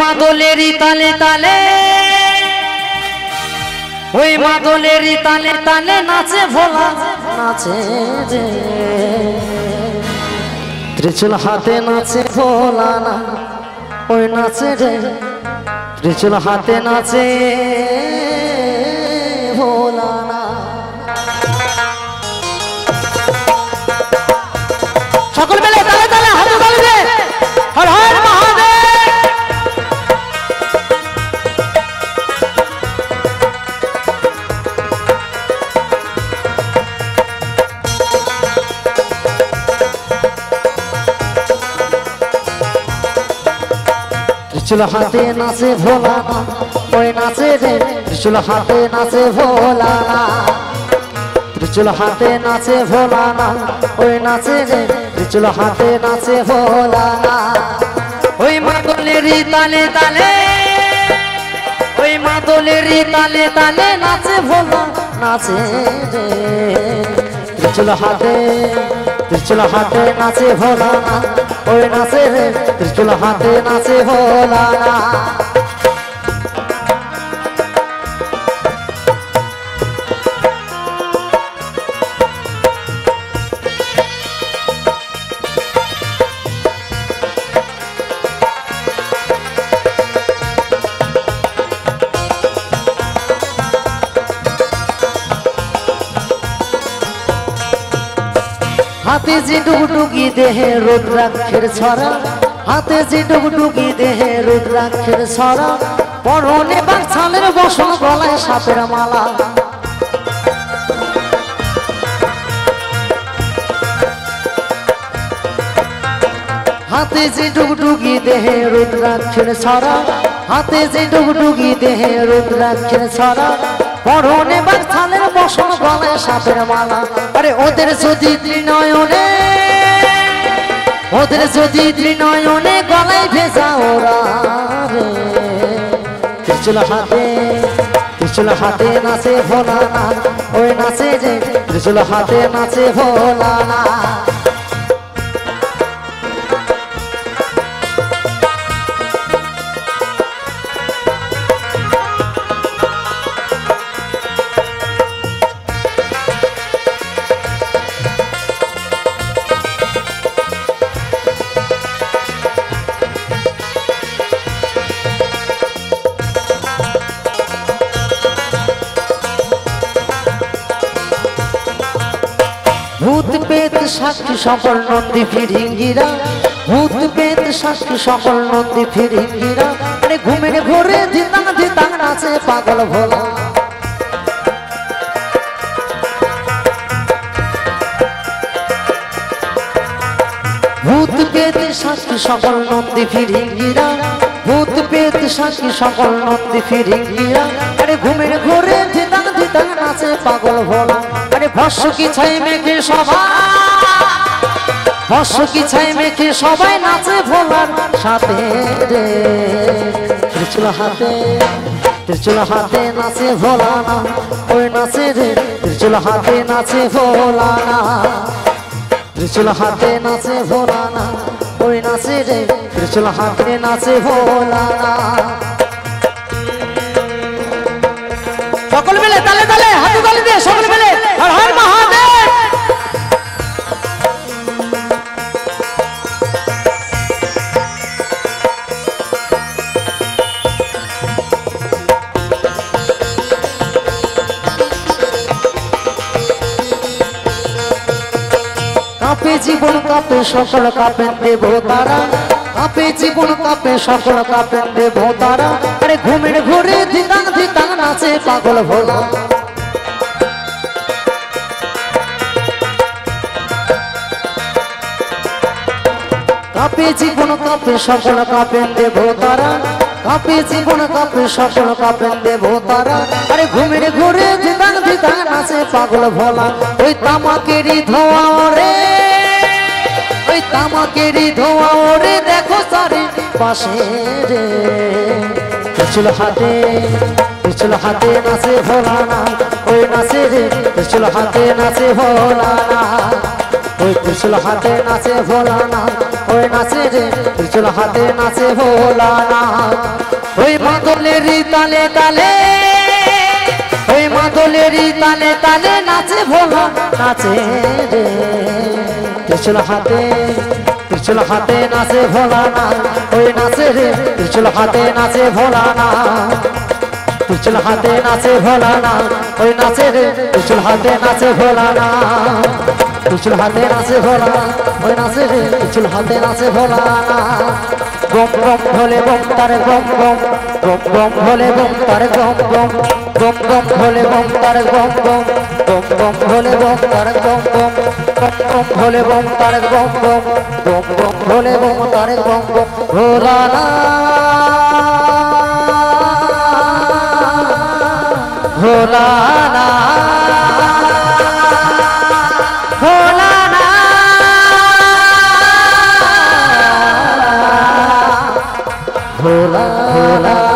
মাদলেরই তালে তালে ওই মাদলেরই তালে তালে নাচে ভোলা নাচে রে ত্রিশূল হাতে নাচে ভোলা না ওই নাচে রে ত্রিশূল হাতে নাচে ভোলা না। সকল মিলে তালে তালে হাত তালে হর হর মহাদেব। ত্রিশূল হাতে নাচে ভোলা না ওই নাচে রে ত্রিশূল হাতে নাচে ভোলা না ত্রিশূল হাতে নাচে ভোলা না ওই নাচে রে ত্রিশূল হাতে নাচে ভোলা না। ওই মাদলেরই তালে তালে ওই মাদলেরই তালে তালে নাচে ভোলা নাচে রে ত্রিশূল হাতে নাচে ভোলা না ওই নাচে রে ত্রিশূল হাতে নাচে ভোলা না। हाथे जी डुगडुगी देहे रुद्राक्षर छरा हाथे जी डुगडुगी देहे रुद्राक्षर छरा परने बाछालेर बसन गलाय सापेर माला हाथे जी डुगडुगी देहे रुद्राक्षर छरा हाथे जी डुगडुगी देहे रुद्राक्षर छरा परने बाछालेर बसन गलाय सापेर माला। अरे ओদের যদি ত্রিনয়নে গলায় ভেজা ওরা রে ত্রিশূল হাতে নাচে ভোলা না ওই নাচে রে ত্রিশূল হাতে নাচে ভোলা না। भूत पेत साक्षी सकल नंदी फिरिंगिरा भूत पेत साक्षी सकल नंदी फिरिंगिरा अरे घुमेर घोरे धितांग धितांग नाचे पागल भोला भूत पेत साक्षी सकल नंदी फिरिंगिरा भूत पेत साक्षी सकल नंदी फिरिंगिरा अरे घुमेर घोरे धितांग धितांग नाचे पागल भोला। अरे भस्म की छाई मेखे सबाई नाचे भोलार साथे रे ত্রিশূল हाथे नाचे भोला ना ओई नाचे रे ত্রিশূল हाथे नाचे भोला ना ত্রিশূল हाथे नाचे भोला ना ओई नाचे रे ত্রিশূল हाथे नाचे भोला ना। সকল মিলে তালে তালে হাত তালে দিয়ে সকল মিলে হর হর মহাদেব। কাঁপে জীবন কাঁপে সকল কাঁপেন দেবতারা কাঁপে জীবন কাঁপে সকল কাঁপেন দেবতারা আরে ঘুমের ঘোরে ধিতাং ধিতাং নাচে পাগল ভোলা। কাঁপে জীবন কাঁপে সকল কাঁপেন দেবতারা কাঁপে জীবন কাঁপে সকল কাঁপেন দেবতারা আরে ঘুমের ঘোরে ধিতাং ধিতাং নাচে পাগল ভোলা। ওই তামাকেরই ধোঁয়া ওরে ওই তামাকেরই ধোঁয়া ওরে দেখো সারে পাশে রে ত্রিশূল হাতে নাচে ভোলা না ওই নাচে রে ত্রিশূল হাতে নাচে ভোলা না। ওই ত্রিশূল হাতে নাচে ভোলানাথ ওই নাচে রে ত্রিশূল হাতে নাচে ভোলানাথ ওই মাদলেরই তালে তালে ওই মাদলেরই তালে তালে নাচে ভোলা নাচে রে ত্রিশূল হাতে নাচে ভোলানাথ ওই নাচে রে ত্রিশূল হাতে নাচে ভোলানাথ ত্রিশূল হাতে নাচে ভোলানাথ ওই নাচে রে ত্রিশূল হাতে নাচে ভোলানাথ ত্রিশূল হাতে নাচে ভোলানাথ ওই নাচে রে ত্রিশূল হাতে নাচে ভোলানাথ গম গম ভোলে গম তারে গম গম গম গম ভোলে গম তারে গম গম গম গম ভোলে গম তারে গম গম গম গম ভোলে গম তারে গম গম গম গম ভোলে গম তারে গম গম গম গম ভোলে গম তারে গম গম ভোলানাথ ভোলানাথ ভোলানাথ ভোলা